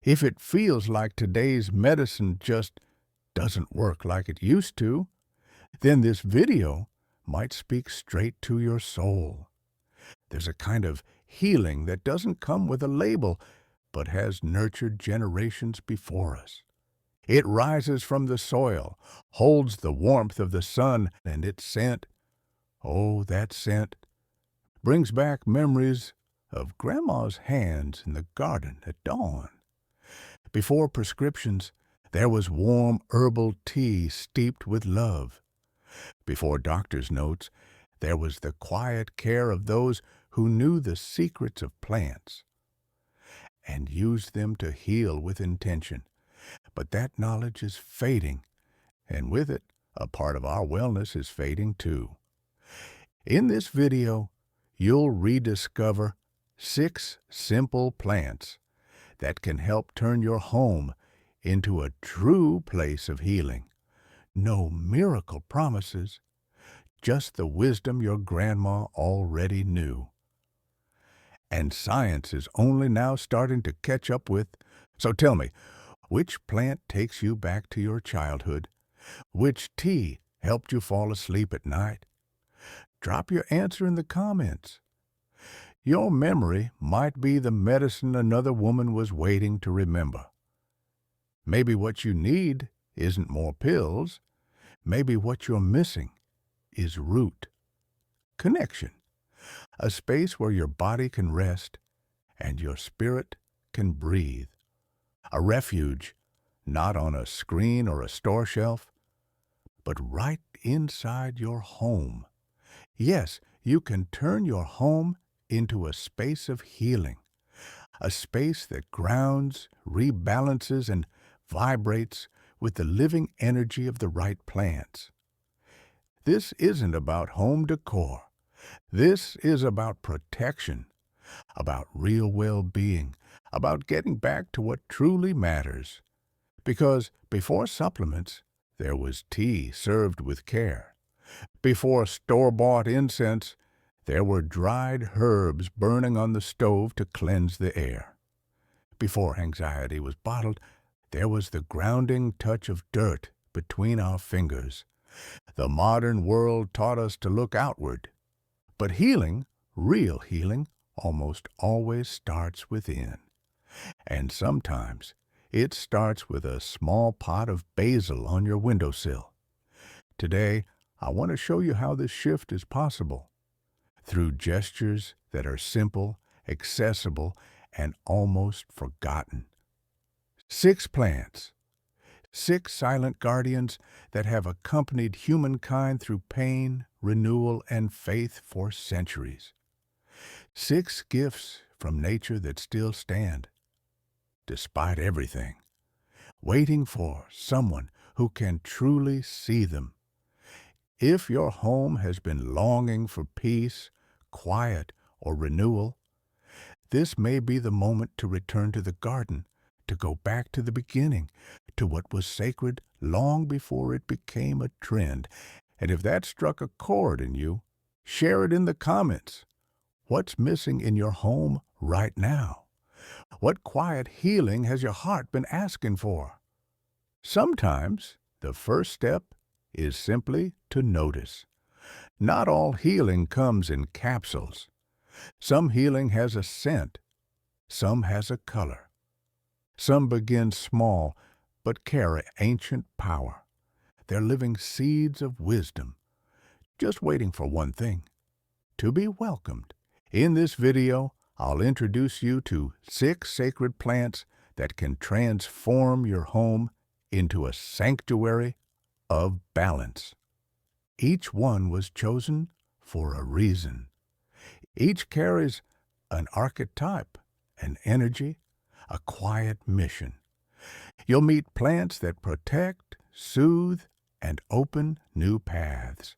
If it feels like today's medicine just doesn't work like it used to, then this video might speak straight to your soul. There's a kind of healing that doesn't come with a label, but has nurtured generations before us. It rises from the soil, holds the warmth of the sun, and its scent, oh, that scent, brings back memories of Grandma's hands in the garden at dawn. Before prescriptions, there was warm herbal tea steeped with love. Before doctor's notes, there was the quiet care of those who knew the secrets of plants and used them to heal with intention. But that knowledge is fading, and with it, a part of our wellness is fading too. In this video, you'll rediscover 6 simple plants that can help turn your home into a true place of healing. No miracle promises, just the wisdom your grandma already knew. And science is only now starting to catch up with. So tell me, which plant takes you back to your childhood? Which tea helped you fall asleep at night? Drop your answer in the comments. Your memory might be the medicine another woman was waiting to remember. Maybe what you need isn't more pills. Maybe what you're missing is root, connection, a space where your body can rest and your spirit can breathe. A refuge, not on a screen or a store shelf, but right inside your home. Yes, you can turn your home into a space of healing, a space that grounds, rebalances, and vibrates with the living energy of the right plants. This isn't about home decor. This is about protection, about real well-being, about getting back to what truly matters. Because before supplements, there was tea served with care. Before store-bought incense, there were dried herbs burning on the stove to cleanse the air. Before anxiety was bottled, there was the grounding touch of dirt between our fingers. The modern world taught us to look outward. But healing, real healing, almost always starts within. And sometimes it starts with a small pot of basil on your windowsill. Today, I want to show you how this shift is possible. Through gestures that are simple, accessible, and almost forgotten. 6 plants. 6 silent guardians that have accompanied humankind through pain, renewal, and faith for centuries. 6 gifts from nature that still stand, despite everything, waiting for someone who can truly see them. If your home has been longing for peace, quiet, or renewal, this may be the moment to return to the garden, to go back to the beginning, to what was sacred long before it became a trend. And if that struck a chord in you, share it in the comments. What's missing in your home right now? What quiet healing has your heart been asking for? Sometimes the first step is simply to notice. Not all healing comes in capsules. Some healing has a scent. Some has a color. Some begin small, but carry ancient power. They're living seeds of wisdom, just waiting for one thing, to be welcomed. In this video, I'll introduce you to 6 sacred plants that can transform your home into a sanctuary of balance. Each one was chosen for a reason. Each carries an archetype, an energy, a quiet mission. You'll meet plants that protect, soothe, and open new paths.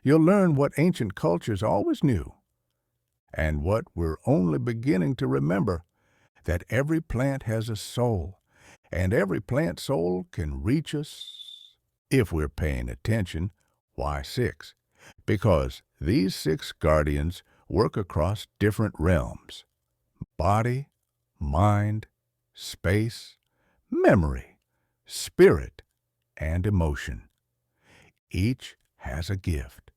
You'll learn what ancient cultures always knew, and what we're only beginning to remember, that every plant has a soul, and every plant soul can reach us if we're paying attention. Why 6? Because these 6 guardians work across different realms: body, mind, space, memory, spirit, and emotion. Each has a gift.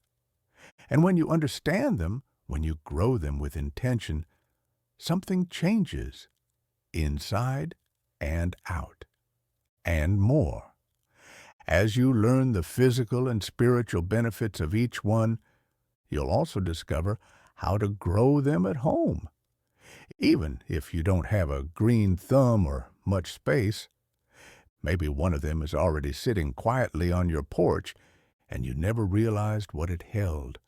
And when you understand them, when you grow them with intention, something changes inside and out, and more. As you learn the physical and spiritual benefits of each one, you'll also discover how to grow them at home. Even if you don't have a green thumb or much space, maybe one of them is already sitting quietly on your porch and you never realized what it held.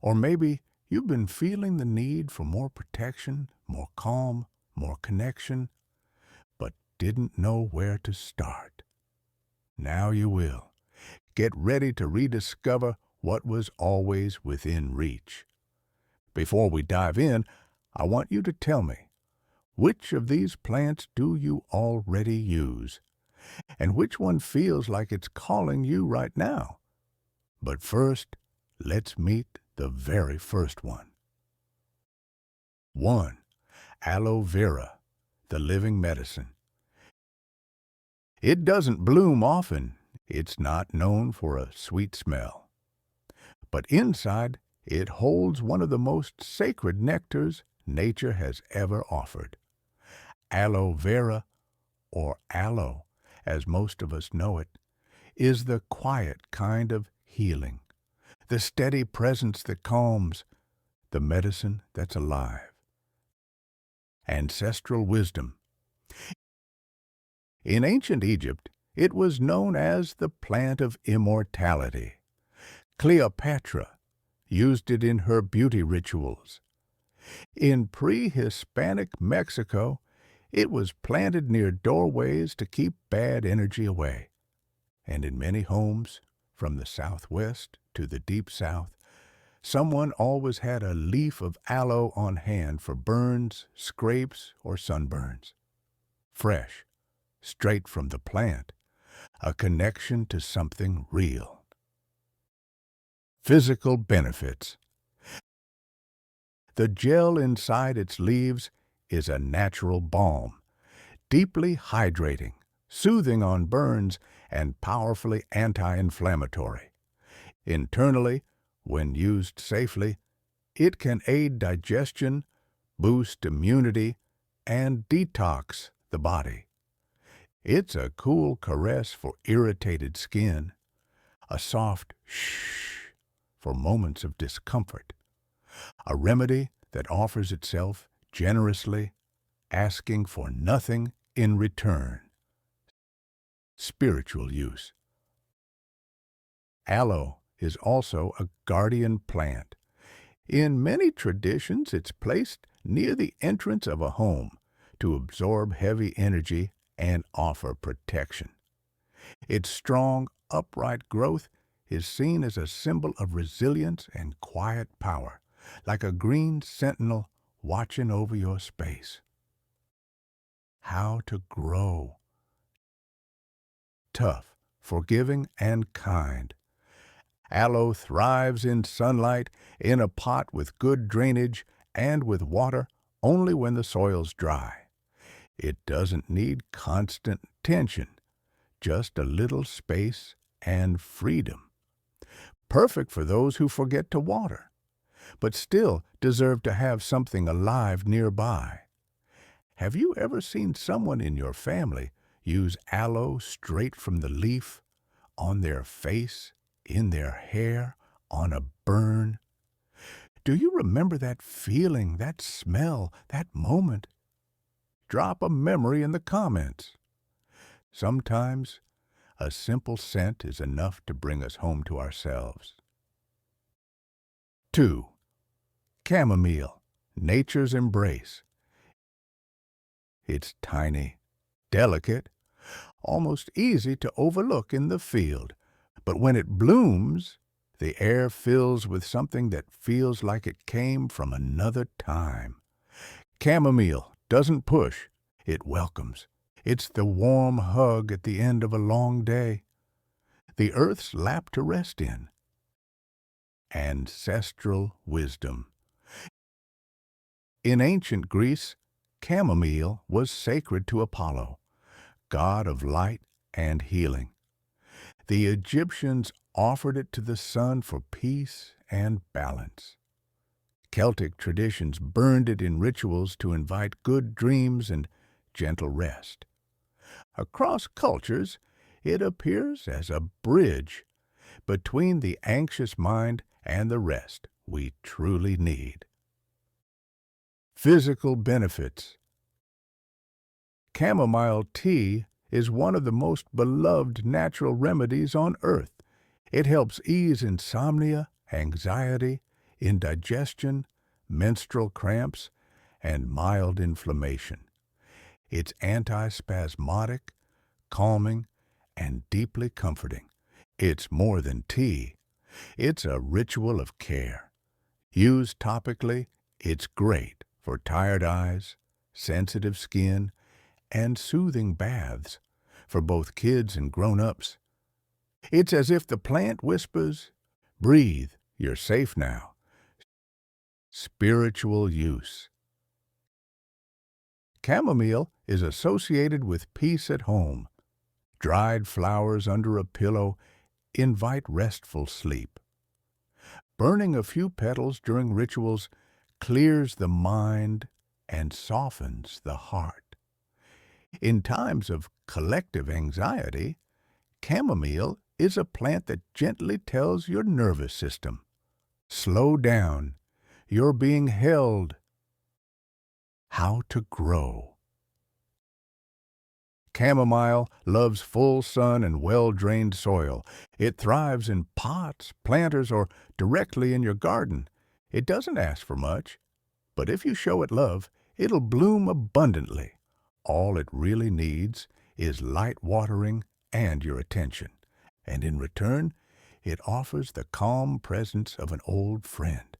Or maybe you've been feeling the need for more protection, more calm, more connection, but didn't know where to start. Now you will. Get ready to rediscover what was always within reach. Before we dive in, I want you to tell me, which of these plants do you already use? And which one feels like it's calling you right now? But first, let's meet the very first one. 1. Aloe vera, the living medicine. It doesn't bloom often. It's not known for a sweet smell. But inside, it holds one of the most sacred nectars nature has ever offered. Aloe vera, or aloe, as most of us know it, is the quiet kind of healing, the steady presence that calms, the medicine that's alive. Ancestral wisdom. In ancient Egypt, it was known as the plant of immortality. Cleopatra used it in her beauty rituals. In pre-Hispanic Mexico, it was planted near doorways to keep bad energy away. And in many homes, from the Southwest to the Deep South, someone always had a leaf of aloe on hand for burns, scrapes, or sunburns. Fresh, straight from the plant, a connection to something real. Physical benefits. The gel inside its leaves is a natural balm, deeply hydrating, soothing on burns, and powerfully anti-inflammatory. Internally, when used safely, it can aid digestion, boost immunity, and detox the body. It's a cool caress for irritated skin, a soft shh for moments of discomfort, a remedy that offers itself generously, asking for nothing in return. Spiritual use. Aloe is also a guardian plant. In many traditions, it's placed near the entrance of a home to absorb heavy energy and offer protection. Its strong, upright growth is seen as a symbol of resilience and quiet power, like a green sentinel watching over your space. How to grow. Tough, forgiving, and kind. Aloe thrives in sunlight, in a pot with good drainage, and with water only when the soil's dry. It doesn't need constant attention, just a little space and freedom. Perfect for those who forget to water, but still deserve to have something alive nearby. Have you ever seen someone in your family use aloe straight from the leaf, on their face, in their hair, on a burn? Do you remember that feeling, that smell, that moment? Drop a memory in the comments. Sometimes a simple scent is enough to bring us home to ourselves. 2. Chamomile, nature's embrace. It's tiny, delicate, almost easy to overlook in the field. But when it blooms, the air fills with something that feels like it came from another time. Chamomile doesn't push, it welcomes. It's the warm hug at the end of a long day, the earth's lap to rest in. Ancestral wisdom. In ancient Greece, chamomile was sacred to Apollo, god of light and healing. The Egyptians offered it to the sun for peace and balance. Celtic traditions burned it in rituals to invite good dreams and gentle rest. Across cultures, it appears as a bridge between the anxious mind and the rest we truly need. Physical benefits. Chamomile tea is one of the most beloved natural remedies on earth. It helps ease insomnia, anxiety, indigestion, menstrual cramps, and mild inflammation. It's antispasmodic, calming, and deeply comforting. It's more than tea. It's a ritual of care. Used topically, it's great for tired eyes, sensitive skin, and soothing baths for both kids and grown-ups. It's as if the plant whispers, "Breathe, you're safe now." Spiritual use. Chamomile is associated with peace at home. Dried flowers under a pillow invite restful sleep. Burning a few petals during rituals clears the mind and softens the heart. In times of collective anxiety, chamomile is a plant that gently tells your nervous system, "Slow down, you're being held." How to grow. Chamomile loves full sun and well-drained soil. It thrives in pots, planters, or directly in your garden. It doesn't ask for much, but if you show it love, it'll bloom abundantly. All it really needs is light watering and your attention. And in return, it offers the calm presence of an old friend.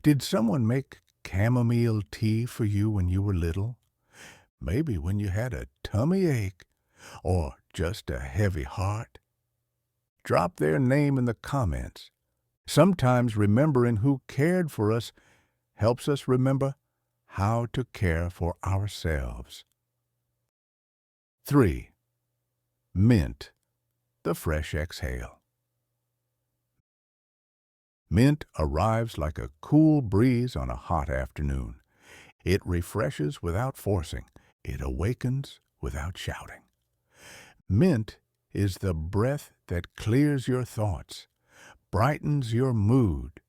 Did someone make chamomile tea for you when you were little? Maybe when you had a tummy ache or just a heavy heart? Drop their name in the comments. Sometimes remembering who cared for us helps us remember how to care for ourselves. 3. Mint, the fresh exhale. Mint arrives like a cool breeze on a hot afternoon. It refreshes without forcing. It awakens without shouting. Mint is the breath that clears your thoughts, brightens your mood,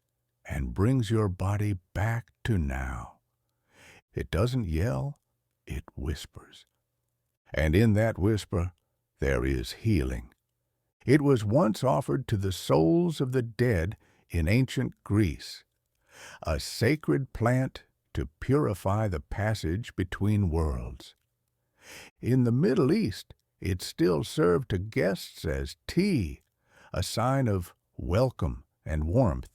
and brings your body back to now. It doesn't yell, it whispers. And in that whisper, there is healing. It was once offered to the souls of the dead in ancient Greece, a sacred plant to purify the passage between worlds. In the Middle East, it still served to guests as tea, a sign of welcome and warmth.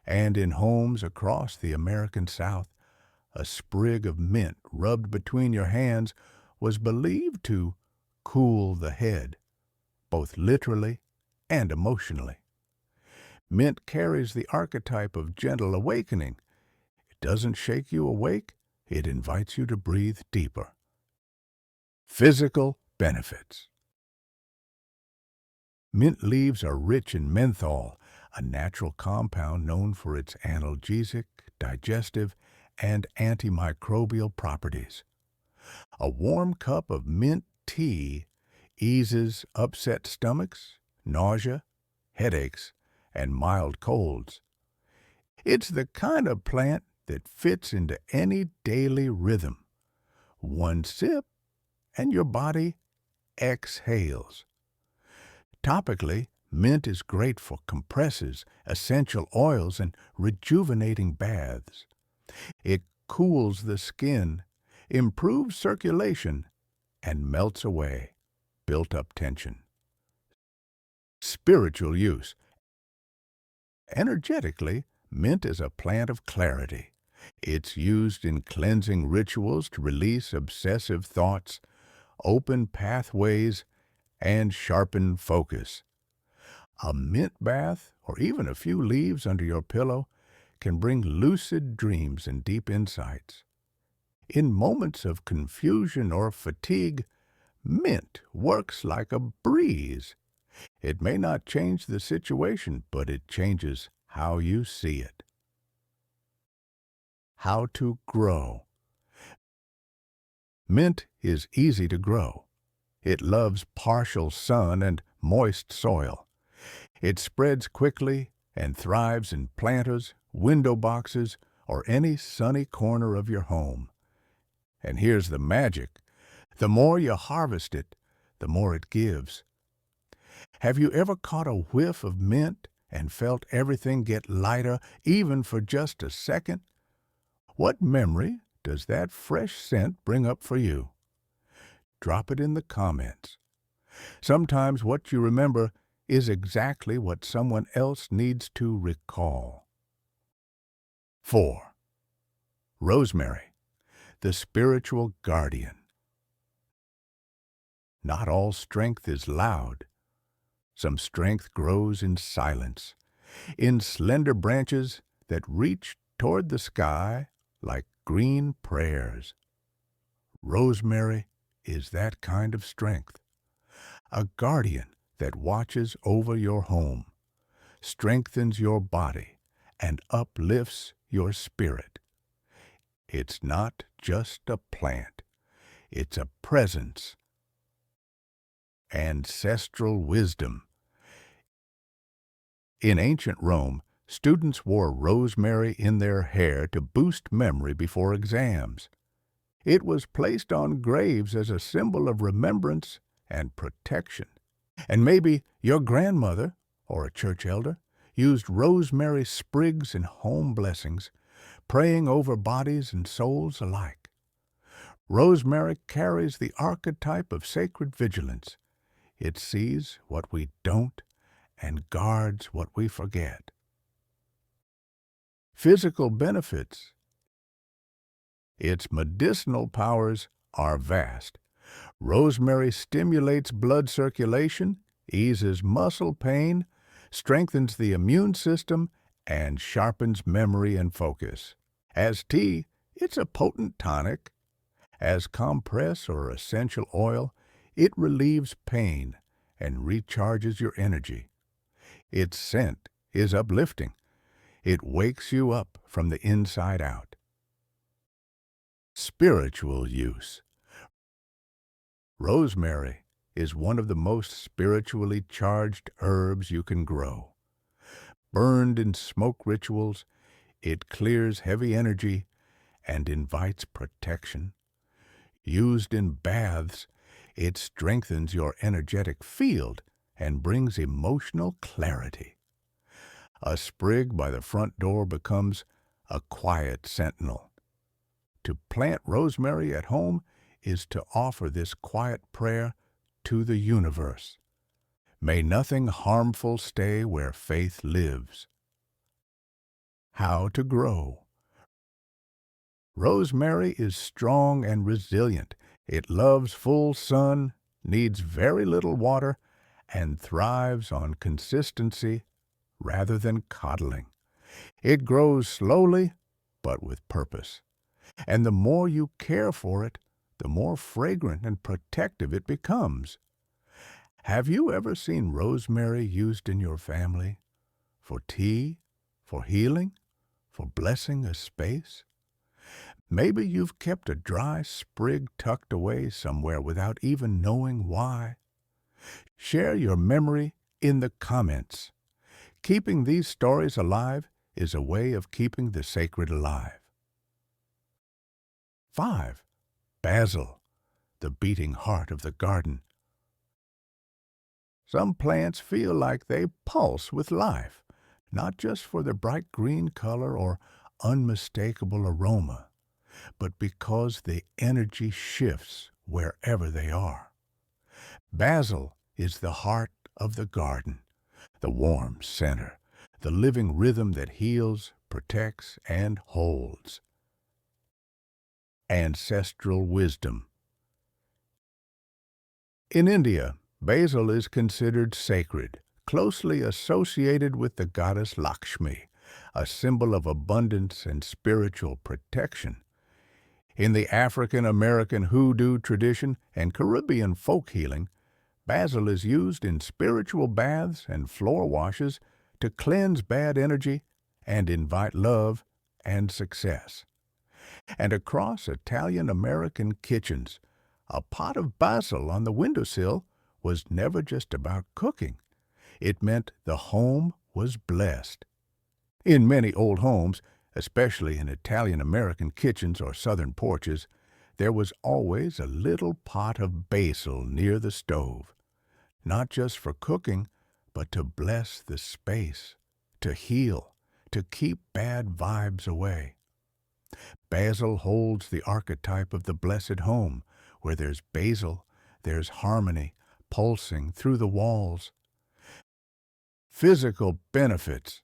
And in homes across the American South, a sprig of mint rubbed between your hands was believed to cool the head, both literally and emotionally. Mint carries the archetype of gentle awakening. It doesn't shake you awake, it invites you to breathe deeper. Physical benefits. Mint leaves are rich in menthol, a natural compound known for its analgesic, digestive, and antimicrobial properties. A warm cup of mint tea eases upset stomachs, nausea, headaches, and mild colds. It's the kind of plant that fits into any daily rhythm. One sip, and your body exhales. Topically, mint is great for compresses, essential oils, and rejuvenating baths. It cools the skin, improves circulation, and melts away built-up tension. Spiritual use. Energetically, mint is a plant of clarity. It's used in cleansing rituals to release obsessive thoughts, open pathways, and sharpen focus. A mint bath, or even a few leaves under your pillow, can bring lucid dreams and deep insights. In moments of confusion or fatigue, mint works like a breeze. It may not change the situation, but it changes how you see it. How to grow. Mint is easy to grow. It loves partial sun and moist soil. It spreads quickly and thrives in planters, window boxes, or any sunny corner of your home. And here's the magic. The more you harvest it, the more it gives. Have you ever caught a whiff of mint and felt everything get lighter, even for just a second? What memory does that fresh scent bring up for you? Drop it in the comments. Sometimes what you remember is exactly what someone else needs to recall. 4. Rosemary, the spiritual guardian. Not all strength is loud. Some strength grows in silence, in slender branches that reach toward the sky like green prayers. Rosemary is that kind of strength, a guardian that watches over your home, strengthens your body, and uplifts your spirit. It's not just a plant. It's a presence. Ancestral wisdom. In ancient Rome, students wore rosemary in their hair to boost memory before exams. It was placed on graves as a symbol of remembrance and protection. And maybe your grandmother, or a church elder, used rosemary sprigs in home blessings, praying over bodies and souls alike. Rosemary carries the archetype of sacred vigilance. It sees what we don't and guards what we forget. Physical benefits. Its medicinal powers are vast. Rosemary stimulates blood circulation, eases muscle pain, strengthens the immune system, and sharpens memory and focus. As tea, it's a potent tonic. As compress or essential oil, it relieves pain and recharges your energy. Its scent is uplifting. It wakes you up from the inside out. Spiritual use. Rosemary is one of the most spiritually charged herbs you can grow. Burned in smoke rituals, it clears heavy energy and invites protection. Used in baths, it strengthens your energetic field and brings emotional clarity. A sprig by the front door becomes a quiet sentinel. To plant rosemary at home is to offer this quiet prayer to the universe. May nothing harmful stay where faith lives. How to grow. Rosemary is strong and resilient. It loves full sun, needs very little water, and thrives on consistency rather than coddling. It grows slowly, but with purpose. And the more you care for it, the more fragrant and protective it becomes. Have you ever seen rosemary used in your family? For tea? For healing? For blessing a space? Maybe you've kept a dry sprig tucked away somewhere without even knowing why. Share your memory in the comments. Keeping these stories alive is a way of keeping the sacred alive. 5. Basil, the beating heart of the garden. Some plants feel like they pulse with life, not just for their bright green color or unmistakable aroma, but because the energy shifts wherever they are. Basil is the heart of the garden, the warm center, the living rhythm that heals, protects, and holds. Ancestral wisdom. In India, basil is considered sacred, closely associated with the goddess Lakshmi, a symbol of abundance and spiritual protection. In the African American hoodoo tradition and Caribbean folk healing, basil is used in spiritual baths and floor washes to cleanse bad energy and invite love and success. And across Italian American kitchens, a pot of basil on the windowsill was never just about cooking. It meant the home was blessed. In many old homes, especially in Italian American kitchens or southern porches, there was always a little pot of basil near the stove, not just for cooking, but to bless the space, to heal, to keep bad vibes away. Basil holds the archetype of the blessed home. Where there's basil, there's harmony pulsing through the walls. Physical benefits.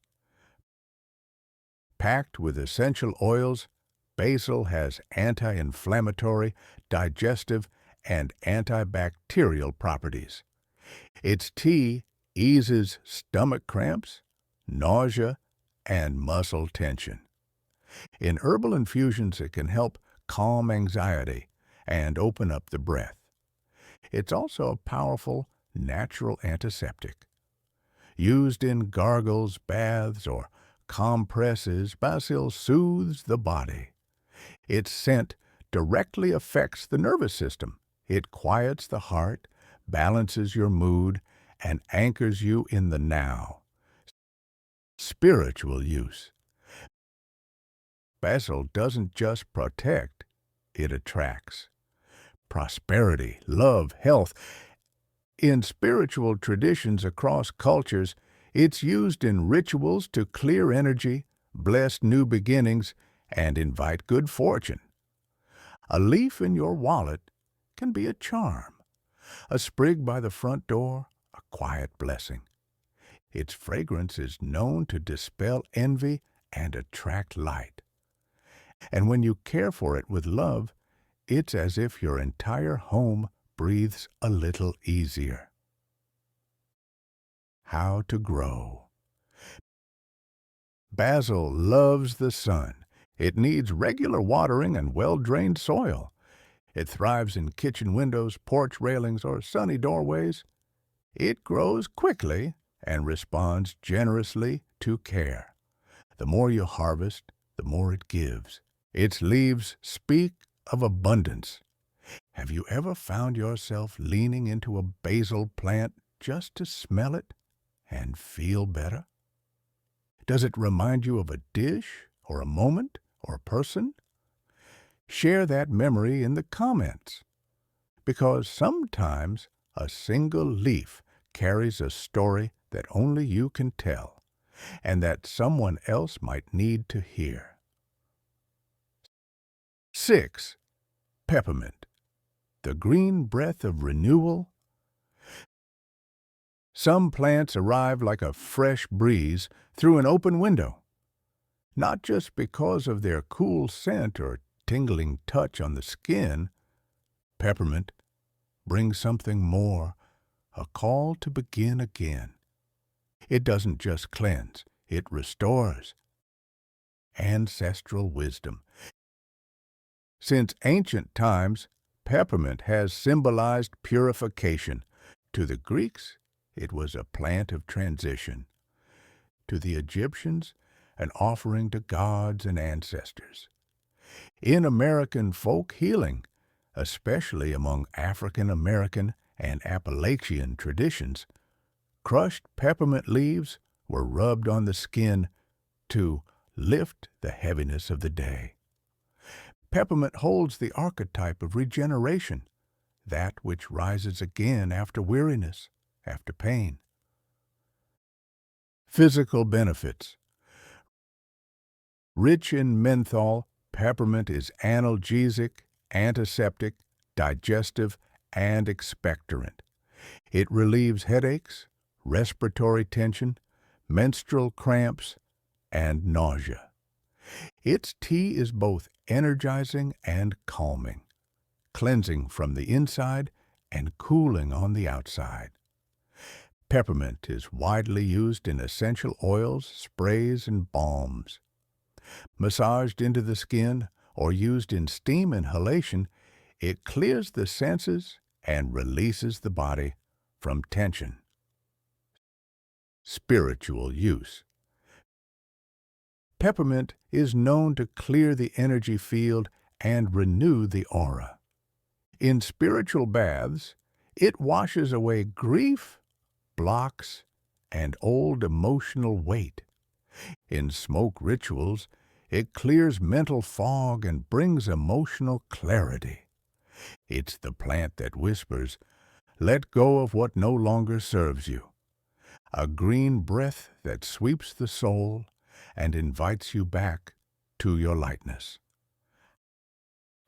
Packed with essential oils, basil has anti-inflammatory, digestive, and antibacterial properties. Its tea eases stomach cramps, nausea, and muscle tension. In herbal infusions, it can help calm anxiety and open up the breath. It's also a powerful natural antiseptic. Used in gargles, baths, or compresses, basil soothes the body. Its scent directly affects the nervous system. It quiets the heart, balances your mood, and anchors you in the now. Spiritual use. Basil doesn't just protect, it attracts. Prosperity, love, health. In spiritual traditions across cultures, it's used in rituals to clear energy, bless new beginnings, and invite good fortune. A leaf in your wallet can be a charm. A sprig by the front door, a quiet blessing. Its fragrance is known to dispel envy and attract light. And when you care for it with love, it's as if your entire home breathes a little easier. How to grow. Basil loves the sun. It needs regular watering and well-drained soil. It thrives in kitchen windows, porch railings, or sunny doorways. It grows quickly and responds generously to care. The more you harvest, the more it gives. Its leaves speak of abundance. Have you ever found yourself leaning into a basil plant just to smell it and feel better? Does it remind you of a dish or a moment or a person? Share that memory in the comments, because sometimes a single leaf carries a story that only you can tell and that someone else might need to hear. 6. Peppermint. The green breath of renewal. Some plants arrive like a fresh breeze through an open window, not just because of their cool scent or tingling touch on the skin. Peppermint brings something more, a call to begin again. It doesn't just cleanse, it restores. Ancestral wisdom. Since ancient times, peppermint has symbolized purification. To the Greeks, it was a plant of transition. To the Egyptians, an offering to gods and ancestors. In American folk healing, especially among African American and Appalachian traditions, crushed peppermint leaves were rubbed on the skin to lift the heaviness of the day. Peppermint holds the archetype of regeneration, that which rises again after weariness, after pain. Physical benefits. Rich in menthol, peppermint is analgesic, antiseptic, digestive, and expectorant. It relieves headaches, respiratory tension, menstrual cramps, and nausea. Its tea is both energizing and calming, cleansing from the inside and cooling on the outside. Peppermint is widely used in essential oils, sprays, and balms. Massaged into the skin or used in steam inhalation, it clears the senses and releases the body from tension. Spiritual use. Peppermint is known to clear the energy field and renew the aura. In spiritual baths, it washes away grief, blocks, and old emotional weight. In smoke rituals, it clears mental fog and brings emotional clarity. It's the plant that whispers, "Let go of what no longer serves you." A green breath that sweeps the soul and invites you back to your lightness.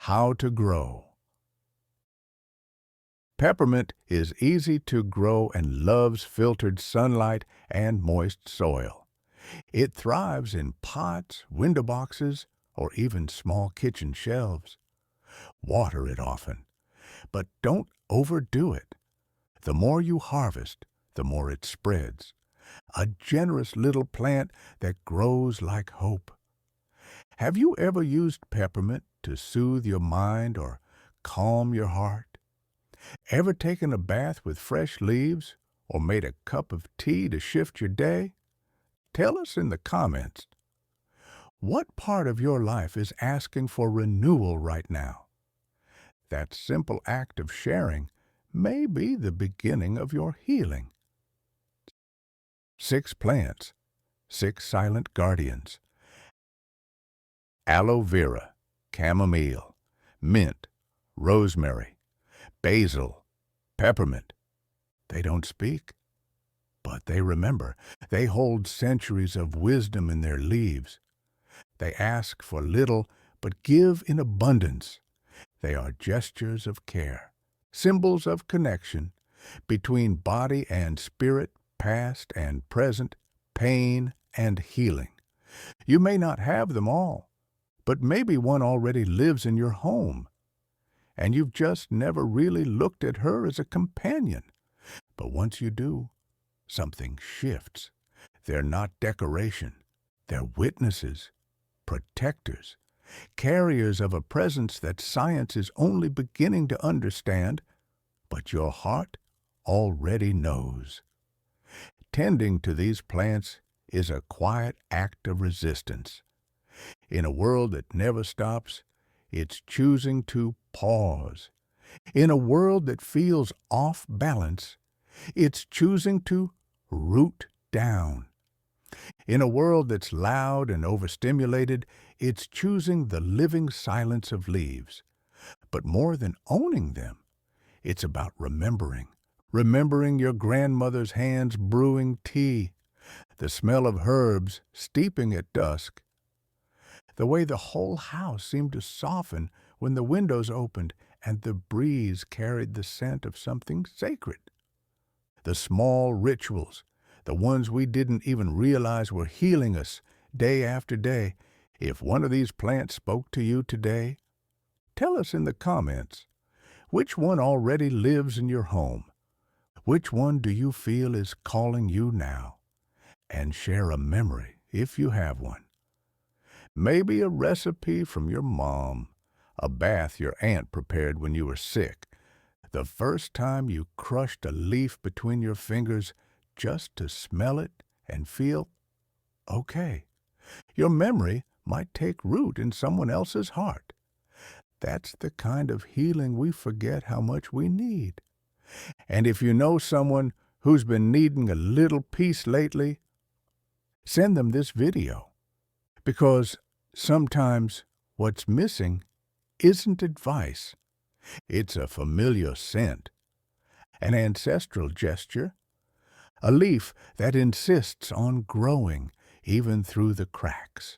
How to grow. Peppermint is easy to grow and loves filtered sunlight and moist soil. It thrives in pots, window boxes, or even small kitchen shelves. Water it often, but don't overdo it. The more you harvest, the more it spreads. A generous little plant that grows like hope. Have you ever used peppermint to soothe your mind or calm your heart? Ever taken a bath with fresh leaves or made a cup of tea to shift your day? Tell us in the comments. What part of your life is asking for renewal right now? That simple act of sharing may be the beginning of your healing. 6 plants, 6 silent guardians. Aloe vera, chamomile, mint, rosemary, basil, peppermint. They don't speak, but they remember. They hold centuries of wisdom in their leaves. They ask for little, but give in abundance. They are gestures of care, symbols of connection between body and spirit, past and present, pain and healing. You may not have them all, but maybe one already lives in your home, and you've just never really looked at her as a companion. But once you do, something shifts. They're not decoration. They're witnesses, protectors, carriers of a presence that science is only beginning to understand, but your heart already knows. Tending to these plants is a quiet act of resistance. In a world that never stops, it's choosing to pause. In a world that feels off balance, it's choosing to root down. In a world that's loud and overstimulated, it's choosing the living silence of leaves. But more than owning them, it's about remembering. Remembering your grandmother's hands brewing tea, the smell of herbs steeping at dusk, the way the whole house seemed to soften when the windows opened and the breeze carried the scent of something sacred. The small rituals, the ones we didn't even realize were healing us day after day. If one of these plants spoke to you today, tell us in the comments, which one already lives in your home? Which one do you feel is calling you now? And share a memory, if you have one. Maybe a recipe from your mom, a bath your aunt prepared when you were sick, the first time you crushed a leaf between your fingers just to smell it and feel okay. Your memory might take root in someone else's heart. That's the kind of healing we forget how much we need. And if you know someone who's been needing a little peace lately, send them this video. Because sometimes what's missing isn't advice. It's a familiar scent, an ancestral gesture, a leaf that insists on growing even through the cracks.